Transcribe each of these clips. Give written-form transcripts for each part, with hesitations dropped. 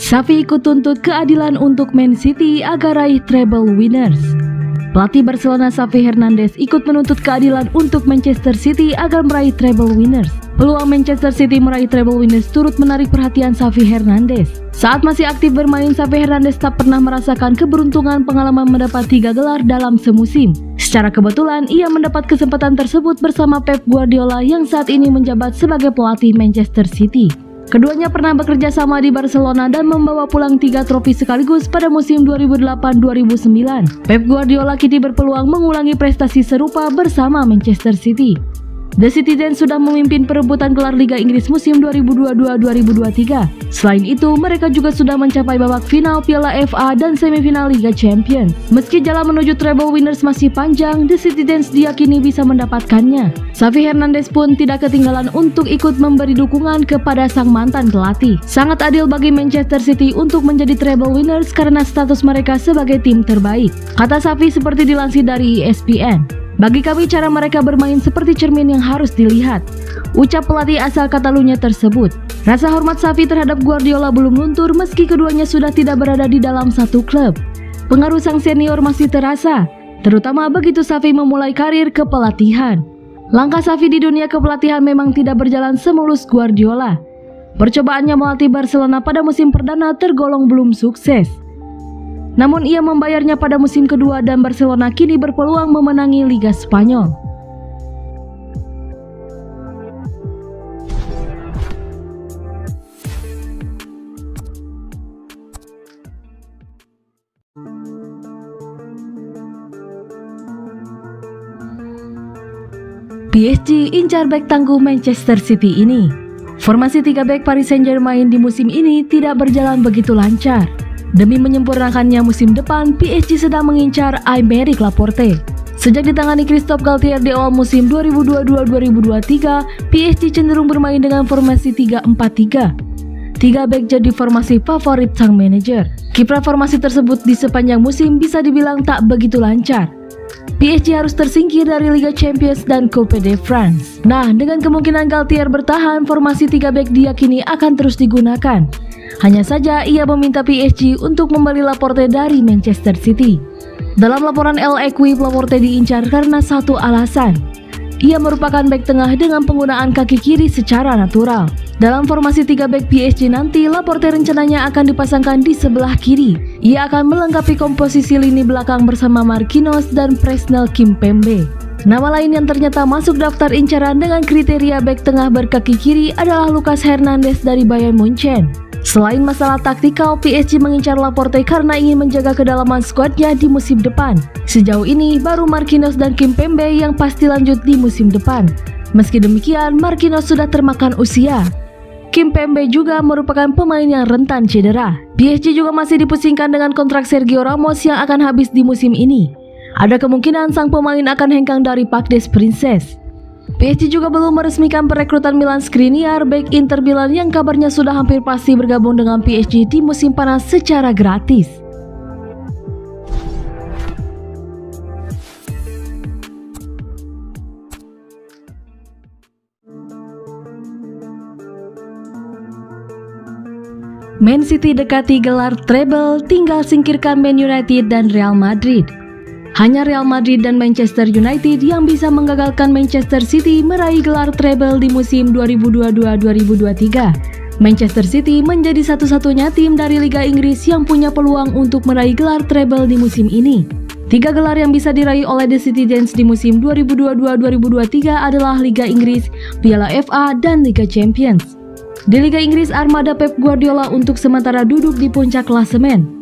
Xavi ikut tuntut keadilan untuk Man City agar raih treble winners. Pelatih Barcelona Xavi Hernandez ikut menuntut keadilan untuk Manchester City agar meraih treble winners. Peluang Manchester City meraih treble winners turut menarik perhatian Xavi Hernandez. Saat masih aktif bermain, Xavi Hernandez tak pernah merasakan keberuntungan pengalaman mendapat 3 gelar dalam semusim. Secara kebetulan, ia mendapat kesempatan tersebut bersama Pep Guardiola yang saat ini menjabat sebagai pelatih Manchester City. Keduanya pernah bekerja sama di Barcelona dan membawa pulang 3 trofi sekaligus pada musim 2008-2009. Pep Guardiola kini berpeluang mengulangi prestasi serupa bersama Manchester City. The Citizens sudah memimpin perebutan gelar Liga Inggris musim 2022-2023. Selain itu, mereka juga sudah mencapai babak final Piala FA dan semifinal Liga Champions. Meski jalan menuju treble winners masih panjang, The Citizens diyakini bisa mendapatkannya. Xavi Hernandez pun tidak ketinggalan untuk ikut memberi dukungan kepada sang mantan pelatih. Sangat adil bagi Manchester City untuk menjadi treble winners karena status mereka sebagai tim terbaik, kata Xavi seperti dilansir dari ESPN. Bagi kami cara mereka bermain seperti cermin yang harus dilihat, ucap pelatih asal Catalunya tersebut. Rasa hormat Xavi terhadap Guardiola belum luntur meski keduanya sudah tidak berada di dalam satu klub. Pengaruh sang senior masih terasa, terutama begitu Xavi memulai karir kepelatihan. Langkah Xavi di dunia kepelatihan memang tidak berjalan semulus Guardiola. Percobaannya melatih Barcelona pada musim perdana tergolong belum sukses. Namun ia membayarnya pada musim kedua dan Barcelona kini berpeluang memenangi Liga Spanyol. PSG incar bek tangguh Manchester City ini. Formasi 3 bek Paris Saint-Germain di musim ini tidak berjalan begitu lancar. Demi menyempurnakannya musim depan, PSG sedang mengincar Aymeric Laporte. Sejak ditangani Christophe Galtier di awal musim 2022-2023, PSG cenderung bermain dengan formasi 3-4-3. 3 bek jadi formasi favorit sang manajer. Kiprah formasi tersebut di sepanjang musim bisa dibilang tak begitu lancar. PSG harus tersingkir dari Liga Champions dan Coupe de France. Nah, dengan kemungkinan Galtier bertahan, formasi 3 bek diyakini akan terus digunakan. Hanya saja ia meminta PSG untuk membeli Laporte dari Manchester City. Dalam laporan El Equipe, Laporte diincar karena satu alasan. Ia merupakan bek tengah dengan penggunaan kaki kiri secara natural. Dalam formasi 3 bek PSG nanti, Laporte rencananya akan dipasangkan di sebelah kiri. Ia akan melengkapi komposisi lini belakang bersama Marquinhos dan Presnel Kimpembe. Nama lain yang ternyata masuk daftar incaran dengan kriteria bek tengah berkaki kiri adalah Lucas Hernandez dari Bayern Munchen. Selain masalah taktikal, PSG mengincar Laporte karena ingin menjaga kedalaman skuadnya di musim depan. Sejauh ini, baru Marquinhos dan Kimpembe yang pasti lanjut di musim depan. Meski demikian, Marquinhos sudah termakan usia. Kimpembe juga merupakan pemain yang rentan cedera. PSG juga masih dipusingkan dengan kontrak Sergio Ramos yang akan habis di musim ini. Ada kemungkinan sang pemain akan hengkang dari Parc des Princes. PSG juga belum meresmikan perekrutan Milan Skriniar, bek Inter Milan yang kabarnya sudah hampir pasti bergabung dengan PSG di musim panas secara gratis. Man City dekati gelar treble, tinggal singkirkan Man United dan Real Madrid. Hanya Real Madrid dan Manchester United yang bisa menggagalkan Manchester City meraih gelar treble di musim 2022-2023. Manchester City menjadi satu-satunya tim dari Liga Inggris yang punya peluang untuk meraih gelar treble di musim ini. 3 gelar yang bisa diraih oleh The Citizens di musim 2022-2023 adalah Liga Inggris, Piala FA, dan Liga Champions. Di Liga Inggris, armada Pep Guardiola untuk sementara duduk di puncak klasemen.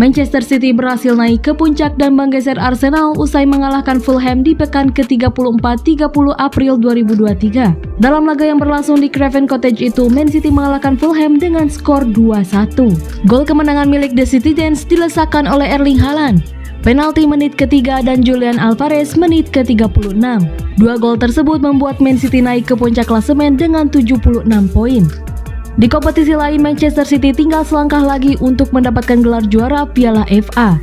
Manchester City berhasil naik ke puncak dan menggeser Arsenal usai mengalahkan Fulham di pekan ke-34 30 April 2023. Dalam laga yang berlangsung di Craven Cottage itu, Man City mengalahkan Fulham dengan skor 2-1. Gol kemenangan milik The Citizens dilesakkan oleh Erling Haaland, penalti menit ketiga, dan Julian Alvarez menit ke-36. 2 gol tersebut membuat Man City naik ke puncak klasemen dengan 76 poin. Di kompetisi lain, Manchester City tinggal selangkah lagi untuk mendapatkan gelar juara Piala FA.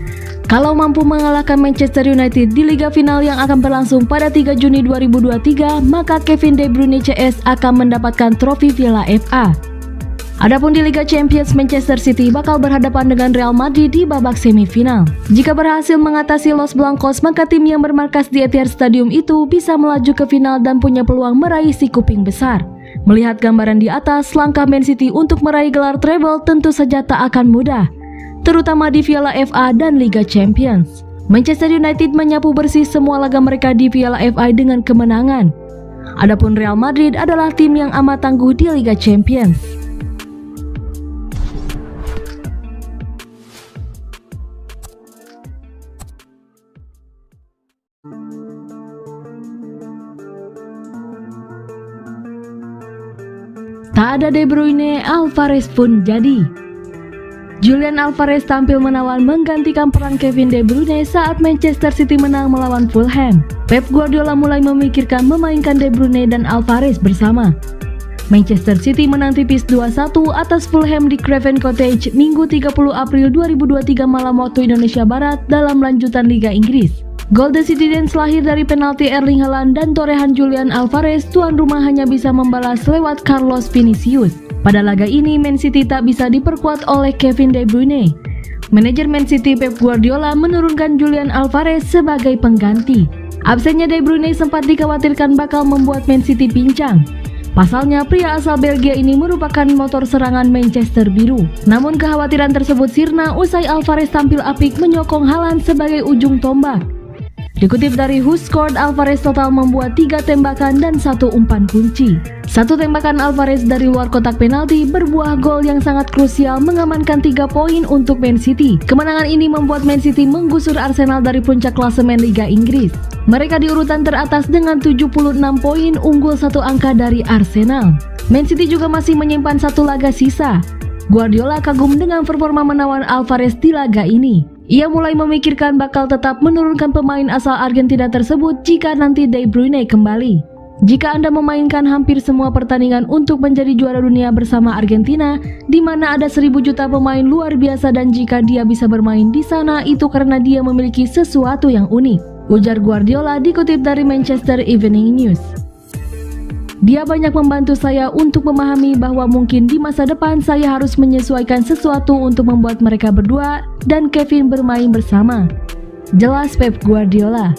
Kalau mampu mengalahkan Manchester United di Liga Final yang akan berlangsung pada 3 Juni 2023, maka Kevin De Bruyne CS akan mendapatkan trofi Piala FA. Adapun di Liga Champions, Manchester City bakal berhadapan dengan Real Madrid di babak semifinal. Jika berhasil mengatasi Los Blancos, maka tim yang bermarkas di Etihad Stadium itu bisa melaju ke final dan punya peluang meraih si kuping besar. Melihat gambaran di atas, langkah Man City untuk meraih gelar treble tentu saja tak akan mudah, terutama di Piala FA dan Liga Champions. Manchester United menyapu bersih semua laga mereka di Piala FA dengan kemenangan. Adapun Real Madrid adalah tim yang amat tangguh di Liga Champions. Tak ada De Bruyne, Alvarez pun jadi. Julian Alvarez tampil menawan menggantikan peran Kevin De Bruyne saat Manchester City menang melawan Fulham. Pep Guardiola mulai memikirkan memainkan De Bruyne dan Alvarez bersama. Manchester City menang tipis 2-1 atas Fulham di Craven Cottage Minggu 30 April 2023 malam waktu Indonesia Barat dalam lanjutan Liga Inggris. Gol The Citizens lahir dari penalti Erling Haaland dan torehan Julian Alvarez. Tuan rumah hanya bisa membalas lewat Carlos Vinicius. Pada laga ini, Man City tak bisa diperkuat oleh Kevin De Bruyne. Manajer Man City Pep Guardiola menurunkan Julian Alvarez sebagai pengganti. Absennya De Bruyne sempat dikhawatirkan bakal membuat Man City pincang. Pasalnya, pria asal Belgia ini merupakan motor serangan Manchester Biru. Namun kekhawatiran tersebut sirna usai Alvarez tampil apik menyokong Haaland sebagai ujung tombak. Dikutip dari Who Scored, Alvarez total membuat 3 tembakan dan 1 umpan kunci. 1 tembakan Alvarez dari luar kotak penalti berbuah gol yang sangat krusial mengamankan 3 poin untuk Man City. Kemenangan ini membuat Man City menggusur Arsenal dari puncak klasemen Liga Inggris. Mereka di urutan teratas dengan 76 poin, unggul 1 angka dari Arsenal. Man City juga masih menyimpan 1 laga sisa. Guardiola kagum dengan performa menawan Alvarez di laga ini. Ia mulai memikirkan bakal tetap menurunkan pemain asal Argentina tersebut jika nanti De Bruyne kembali. Jika Anda memainkan hampir semua pertandingan untuk menjadi juara dunia bersama Argentina, di mana ada 1000 juta pemain luar biasa, dan jika dia bisa bermain di sana itu karena dia memiliki sesuatu yang unik, ujar Guardiola dikutip dari Manchester Evening News. Dia banyak membantu saya untuk memahami bahwa mungkin di masa depan saya harus menyesuaikan sesuatu untuk membuat mereka berdua dan Kevin bermain bersama, jelas Pep Guardiola.